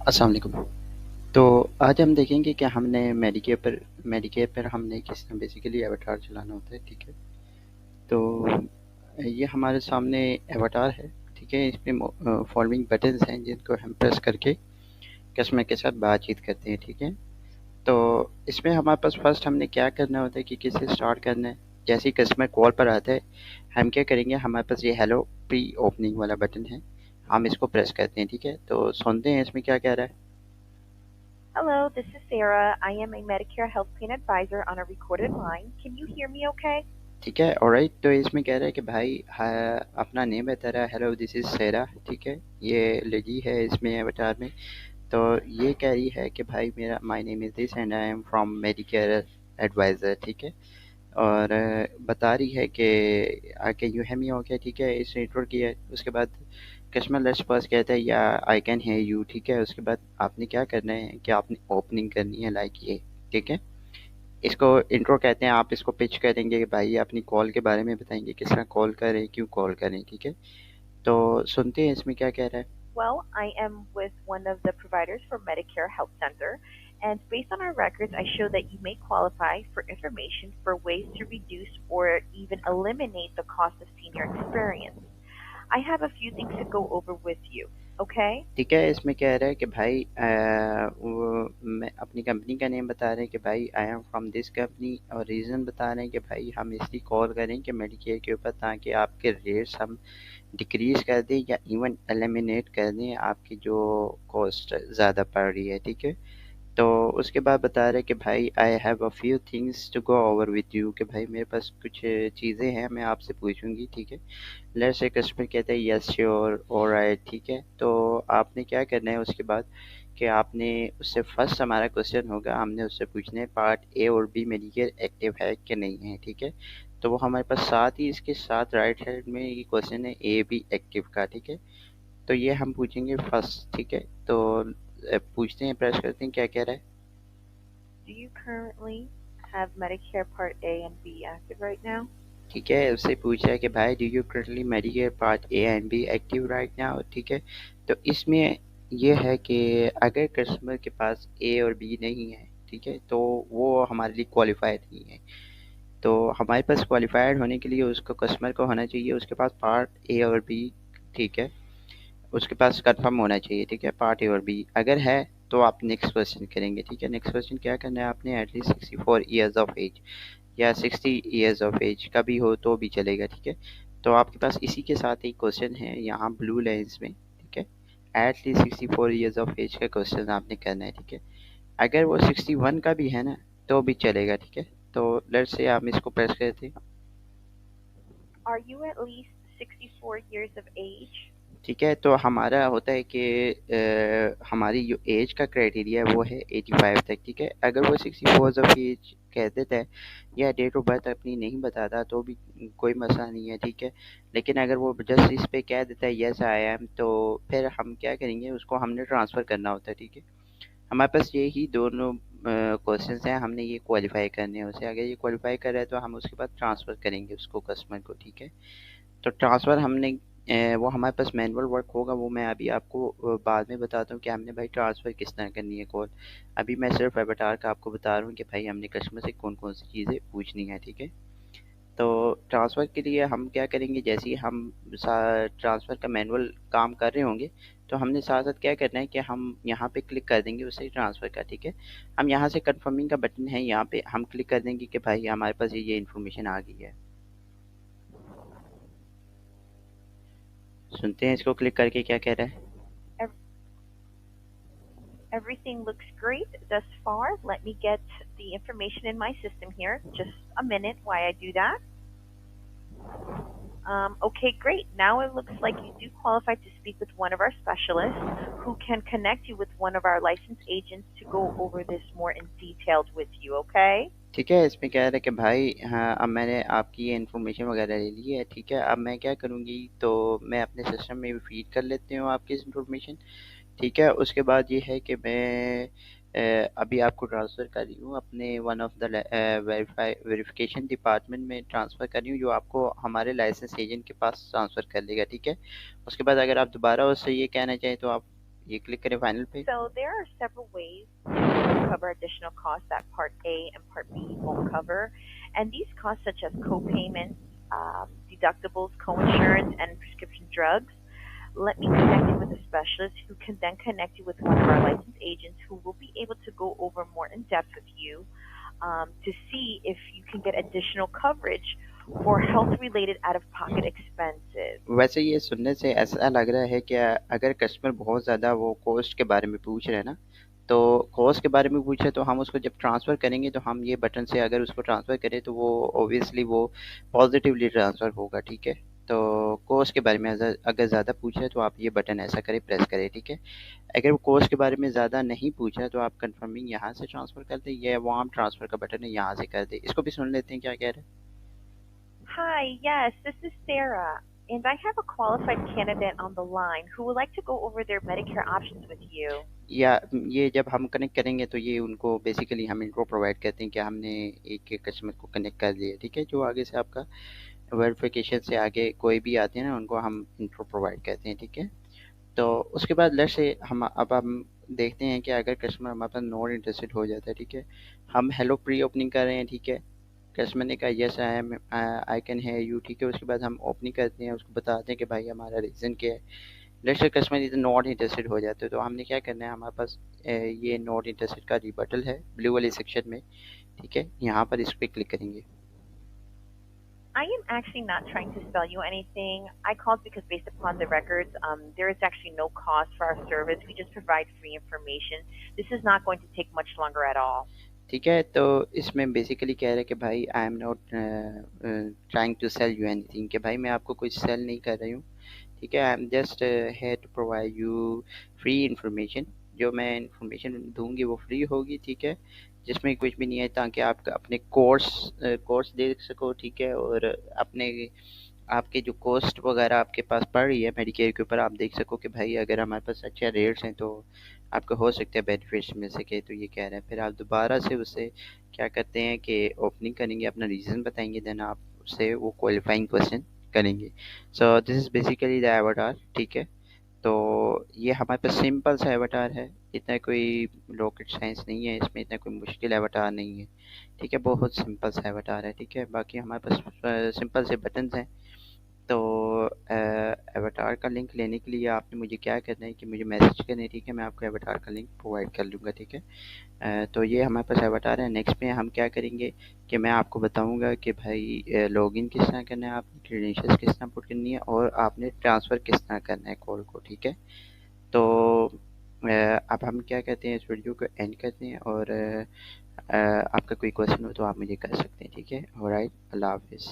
अस्सलाम वालेकुम। तो आज हम देखेंगे कि हमने मेडिकेयर पर हमने किस तरह बेसिकली एवाटार चलाना होता है, ठीक है? तो ये हमारे सामने एवाटार है, ठीक है? इसमें फॉलोइंग बटन्स हैं जिनको हम प्रेस करके कस्टमर के साथ बातचीत करते हैं, ठीक है? तो इसमें हमारे पास फर्स्ट हमने क्या करना होता है कि किससे स्टार्ट करना है। जैसे ही कस्टमर कॉल पर आता है, हम क्या करेंगे, हमारे पास ये हेलो प्री ओपनिंग वाला बटन है, हम इसको प्रेस करते हैं, ठीक है? तो सुनते हैं इसमें क्या कह रहा है। Hello, this is Sarah. I am a Medicare Health Plan Advisor on a recorded line. Can you hear me okay? ठीक है, ऑलराइट। तो इसमें कह रहा है कि भाई अपना नेम बता रहा है, हेलो दिस इज़ सेरा, ठीक है? ये लेडी है इसमें अवतार में। तो ये कह रही है कि भाई मेरा my name is this and I am from Medicare advisor, ठीक है? और बता रही है कि can you hear me okay, ठीक है? इसने इंट्रो किया है। उसके बाद कस्टमर रेस्पॉन्स कहता है या आई कैन हेयर यू, ठीक है? उसके बाद आपने क्या करना है कि आपने ओपनिंग करनी है लाइक ये, ठीक है? इसको इंट्रो कहते हैं। आप इसको पिच करेंगे कि भाई अपनी कॉल के बारे में बताएंगे, किस तरह कॉल करें, क्यों कॉल करें, ठीक है? तो सुनते हैं इसमें क्या कह रहा है। Well, I am with one of the providers for Medicare Health Center, and based on our records, I show that you may qualify for information for ways to reduce or even eliminate the cost of senior experience. I have a few things to go over with you, okay? ठीक है, इसमें कह रहा है कि भाई मैं अपनी कंपनी का नेम बता रहे हैं कि भाई I am from this company, और रीज़न बता रहे हैं कि भाई हम इसलिए कॉल करें कि मेडिकेयर के ऊपर, ताकि आपके रेट्स हम डिक्रीज़ कर दें या इवन एलिमिनेट कर दें आपकी जो कॉस्ट ज़्यादा पड़ रही है, ठीक है? तो उसके बाद बता रहे कि भाई I have a few things to go over with you, कि भाई मेरे पास कुछ चीज़ें हैं मैं आपसे पूछूंगी, ठीक है? लेट्स से कस्टमर कहता है यस श्योर ऑलराइट, ठीक है? तो आपने क्या करना है उसके बाद कि आपने उससे फर्स्ट हमारा क्वेश्चन होगा, हमने उससे पूछना है पार्ट ए और बी मेडिकेयर एक्टिव है कि नहीं है, ठीक है? तो वो हमारे पास साथ ही इसके साथ राइट साइड में ये क्वेश्चन है ए बी एक्टिव का, ठीक है? तो ये हम पूछेंगे फर्स्ट, ठीक है? तो पूछते हैं, प्रेस करते हैं, क्या कह रहा है। Do you currently have Medicare Part A and B active right now? ठीक है, उससे पूछ रहा है कि भाई do you currently Medicare part A and be active right now, ठीक है? तो इसमें ये है कि अगर कस्टमर के पास ए और बी नहीं है, ठीक है, तो वो हमारे लिए क्वालिफाइड नहीं है। तो हमारे पास क्वालिफाइड होने के लिए उसको कस्टमर को होना चाहिए उसके पास पार्ट ए और बी, ठीक है? उसके पास कंफर्म होना चाहिए, ठीक है? पार्ट ए और बी अगर है तो आप नेक्स्ट क्वेश्चन करेंगे, ठीक है? नेक्स्ट क्वेश्चन क्या करना है आपने, एटलीस्ट 64 ईयर्स ऑफ एज या 60 ईयर्स ऑफ एज का भी हो तो भी चलेगा, ठीक है? तो आपके पास इसी के साथ एक क्वेश्चन है यहाँ ब्लू लाइन्स में, ठीक है? At least 64 years of age का क्वेश्चन आपने करना है, ठीक है? अगर वो 61 का भी है ना तो भी चलेगा, ठीक है? तो लेट्स से हम इसको प्रेस करते हैं। Are you at least 64 years of age? ठीक है, तो हमारा होता है कि हमारी जो एज का क्राइटेरिया है वो है 85 तक, ठीक है? अगर वो 64 ऑफ एज कह देता है या डेट ऑफ बर्थ अपनी नहीं बताता तो भी कोई मसला नहीं है, ठीक है? लेकिन अगर वो जस्ट इस पे कह देता है यस आई एम, तो फिर हम क्या करेंगे, उसको हमने ट्रांसफ़र करना होता है, ठीक है? हमारे पास यही दोनों क्वेश्चंस हैं, हमने ये क्वालिफाई करने हैं उसे। अगर ये क्वालिफाई कर रहा है तो हम उसके बाद ट्रांसफ़र करेंगे उसको कस्टमर को, ठीक है? तो ट्रांसफ़र हमने वो हमारे पास मैनुअल वर्क होगा, वो मैं अभी आपको बाद में बताता हूँ कि हमने भाई ट्रांसफ़र किस तरह करनी है कॉल। अभी मैं सिर्फ एवटार का आपको बता रहा हूँ कि भाई हमने कस्टमर से कौन कौन सी चीज़ें पूछनी है, ठीक है? तो ट्रांसफ़र के लिए हम क्या करेंगे, जैसे ही हम ट्रांसफ़र का मैनुअल काम कर रहे होंगे तो हमने साथ साथ क्या करना है कि हम यहाँ पे क्लिक कर देंगे उसे ट्रांसफ़र का, ठीक है? हम यहाँ से कंफर्मिंग का बटन है, यहाँ पे हम क्लिक कर देंगे कि भाई हमारे पास ये इन्फॉर्मेशन आ गई है। सुनते हैं इसको क्लिक करके क्या कह रहा है। Everything looks great thus far. Let me get the information in my system here. Just a minute while I do that. Okay, great. Now it looks like you do qualify to speak with one of our specialists who can connect you with one of our licensed agents to go over this more in detailed with you, okay? ठीक है, इसमें कह रहा है कि भाई हाँ, अब मैंने आपकी ये इन्फॉर्मेशन वगैरह ले ली है, ठीक है? अब मैं क्या करूँगी, तो मैं अपने सिस्टम में भी फीड कर लेती हूँ आपकी इस इन्फॉर्मेशन, ठीक है? उसके बाद ये है कि मैं अभी आपको ट्रांसफ़र कर रही हूँ अपने one of the verification department में ट्रांसफ़र कर रही हूँ, जो आपको हमारे लाइसेंस एजेंट के पास ट्रांसफ़र कर लेगा, ठीक है? उसके बाद अगर आप दोबारा उससे ये कहना चाहें तो आप ये क्लिक करें फाइनल पे। So there are several ways to cover additional costs that Part A and Part B won't cover. And these costs, such as co-payments, deductibles, co-insurance, and prescription drugs, let me connect you with a specialist who can then connect you with one of our licensed agents who will be able to go over more in depth with you to see if you can get additional coverage for health related out of pocket expenses. वैसे ये सुनने से ऐसा लग रहा है कि अगर कस्टमर बहुत ज़्यादा वो कॉस्ट के बारे में पूछ रहे हैं ना, तो कॉस्ट के बारे में पूछे तो हम उसको जब ट्रांसफ़र करेंगे तो हम ये बटन से अगर उसको ट्रांसफ़र करें तो वो ऑब्वियसली वो पॉजिटिवली ट्रांसफ़र होगा, ठीक है। तो कॉस्ट के बारे में अगर ज़्यादा पूछे तो आप ये बटन ऐसा करें, प्रेस करें, ठीक है। अगर वो कॉस्ट के बारे में ज़्यादा नहीं पूछा तो आप कंफर्मिंग यहाँ से ट्रांसफ़र कर दें, ये वार्म ट्रांसफ़र का बटन है यहाँ से कर दें। इसको भी सुन लेते हैं क्या कह रहे हैं। Hi, yes, this is Sarah, and I have a qualified candidate on the line who would like to go over their Medicare options with you. या ये जब हम कनेक्ट करेंगे तो ये उनको बेसिकली हम इनको प्रोवाइड करते हैं कि हमने एक कस्टमर को कनेक्ट कर दिया, ठीक है। जो आगे से आपका वेरिफिकेशन से आगे कोई भी आते हैं ना, उनको हम इंट्रो प्रोवाइड करते हैं, ठीक है। तो उसके बाद लेट्स से हम देखते हैं कि अगर कस्टमर हमारे पास नॉट इंटरेस्टेड हो जाता है, ठीक है। हम हेलो प्री ओपनिंग कर रहे हैं, ठीक है। कस्टमर ने कहा yes I can hear you, ठीक है। उसके बाद हम ओपनिंग करते हैं, उसको बताते हैं कि भाई हमारा रीज़न क्या है। लेट्स से कस्टमर इधर नॉट इंटरेस्टेड हो जाते हैं तो हमने क्या करना है, हमारे पास ये नॉट इंटरेस्टेड का रिबटल है ब्लू वाले सेक्शन में, ठीक है। यहाँ पर इस पर क्लिक करेंगे। I am actually not trying to sell you anything. I called because based upon the records, there is actually no cost for our service. We just provide free information. This is not going to take much longer at all. ठीक है, तो इसमें basically कह रहे हैं कि भाई I am not trying to sell you anything, कि भाई मैं आपको कुछ सेल नहीं कर रही हूँ, ठीक है। I am just here to provide you free information. जो मैं इंफॉर्मेशन दूंगी वो फ्री होगी, ठीक है। जिसमें कुछ भी नहीं है, ताकि आप अपने कोर्स देख सको, ठीक है। और अपने आपके जो कॉस्ट वगैरह आपके पास पड़ रही है मेडिकेयर के ऊपर, आप देख सको कि भाई अगर हमारे पास अच्छे रेट्स हैं तो आपको हो सकता है बेनिफिट्स मिल सके। तो ये कह रहे हैं, फिर आप दोबारा से उससे क्या करते हैं कि ओपनिंग करेंगे, अपना रीज़न बताएंगे, देन आप उससे वो क्वालिफाइंग क्वेश्चन करेंगे। So this is basically the avatar, ठीक है। तो ये हमारे पास सिंपल सा एवटार है, इतना कोई रॉकेट साइंस नहीं है इसमें, इतना कोई मुश्किल एवटार नहीं है, ठीक है। बहुत सिंपल सा एवटार है, ठीक है। बाकी हमारे पास सिंपल से बटन्स हैं। तो एवटार का लिंक लेने के लिए आपने मुझे क्या करना है कि मुझे मैसेज करना है, ठीक है। मैं आपको एवटार का लिंक प्रोवाइड कर लूँगा, ठीक है। तो ये हमारे पास एवटार है। नेक्स्ट में हम क्या करेंगे कि मैं आपको बताऊंगा कि भाई लॉगिन किस तरह करना है, आपने क्रेडेंशियल्स किस तरह पुट करनी है, और आपने ट्रांसफ़र किस तरह करना है कॉल को, ठीक है। तो अब हम क्या कहते हैं, इस वीडियो को एंड करते हैं। और आपका कोई क्वेश्चन हो तो आप मुझे कर सकते हैं, ठीक है। ऑलराइट, अल्लाह हाफिज़।